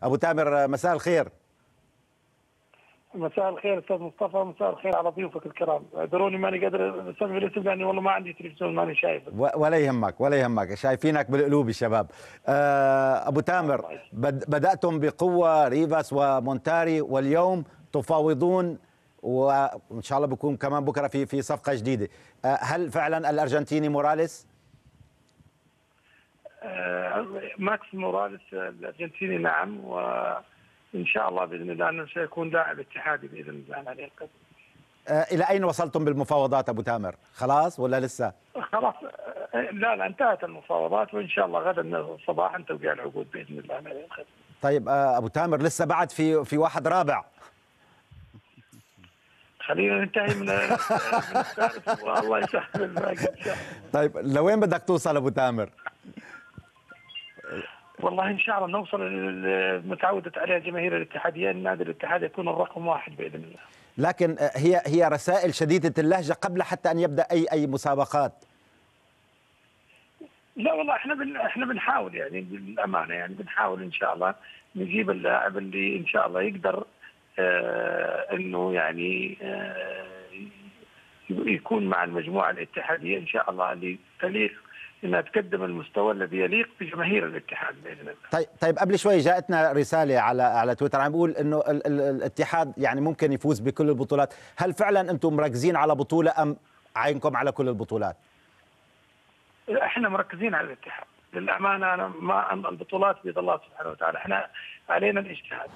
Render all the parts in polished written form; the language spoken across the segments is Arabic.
ابو تامر مساء الخير. مساء الخير استاذ مصطفى، مساء الخير على ضيوفك الكرام. اعذروني ماني قادر اسمي الاسم لاني والله ما عندي تلفزيون ماني شايفه. ولا يهمك ولا يهمك، شايفينك بالقلوب الشباب. ابو تامر، بدأتم بقوة ريفاس ومونتاري واليوم تفاوضون، وان شاء الله بكون كمان بكره في صفقة جديدة. هل فعلا الارجنتيني موراليس؟ ماكس موراليس الارجنتيني نعم، وان شاء الله باذن الله انه سيكون لاعب اتحادي باذن الله عليه القدر. الى اين وصلتم بالمفاوضات ابو تامر؟ خلاص ولا لسه؟ خلاص، لا انتهت المفاوضات، وان شاء الله غدا صباحا توقيع العقود باذن الله عليه القدر. طيب ابو تامر، لسه بعد في واحد رابع. خلينا ننتهي من الثالث والله يسهل الباقي ان شاء الله. طيب لوين بدك توصل ابو تامر؟ والله ان شاء الله نوصل المتعودة عليها جماهير الاتحادية، النادي الاتحاد يكون الرقم واحد باذن الله. لكن هي رسائل شديدة اللهجة قبل حتى ان يبدأ اي مسابقات. لا والله احنا بنحاول يعني بالامانه، يعني بنحاول ان شاء الله نجيب اللاعب اللي ان شاء الله يقدر انه يعني يكون مع المجموعه الاتحاديه ان شاء الله، اللي تليق انها تقدم المستوى الذي يليق بجماهير الاتحاد باذن الله. طيب قبل شوي جاءتنا رساله على تويتر عم بيقول انه الاتحاد يعني ممكن يفوز بكل البطولات، هل فعلا انتم مركزين على بطوله ام عينكم على كل البطولات؟ احنا مركزين على الاتحاد للامانه. انا ما البطولات بيد الله سبحانه وتعالى، احنا علينا الاجتهاد.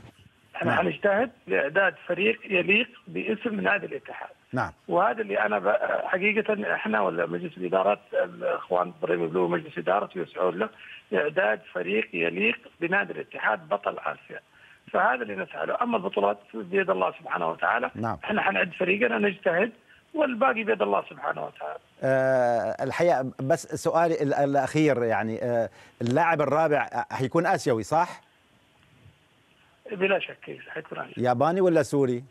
احنا حنجتهد لاعداد فريق يليق باسم نادي الاتحاد. نعم. وهذا اللي انا حقيقه احنا ولا مجلس الادارات الاخوان ابراهيم بلو مجلس ادارته يسعون له اعداد فريق يليق بنادي الاتحاد بطل اسيا. فهذا اللي نسعى له، اما البطولات بيد الله سبحانه وتعالى. نعم. احنا حنعد فريقنا نجتهد والباقي بيد الله سبحانه وتعالى. الحقيقه بس سؤالي الاخير يعني اللاعب الرابع حيكون اسيوي صح؟ بلا شك حيكون اسيوي. ياباني ولا سوري؟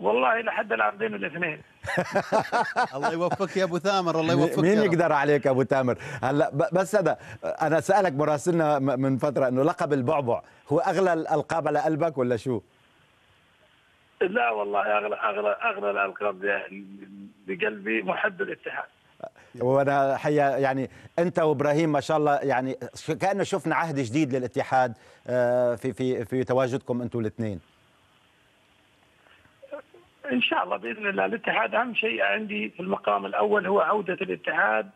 والله لحد الان بين الاثنين. الله يوفقك يا ابو تامر، الله يوفقك. مين يقدر عليك ابو تامر؟ هلا بس هذا انا سالك مراسلنا من فتره انه لقب البعبع هو اغلى الالقاب على قلبك ولا شو؟ لا والله اغلى الالقاب بقلبي محب الاتحاد. وانا حقيقه يعني انت وابراهيم ما شاء الله يعني كانه شفنا عهد جديد للاتحاد في تواجدكم انتم الاثنين. ان شاء الله باذن الله. الاتحاد اهم شيء عندي في المقام الاول هو عوده الاتحاد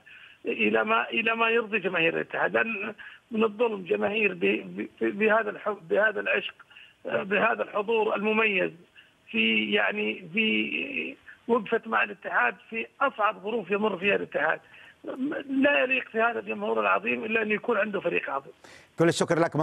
الى ما يرضي جماهير الاتحاد، لان من الظلم جماهير بهذا الحب بهذا العشق بهذا الحضور المميز في وقفت مع الاتحاد في اصعب ظروف يمر فيها الاتحاد. لا يليق في هذا الجمهور العظيم الا ان يكون عنده فريق عظيم. كل الشكر لك.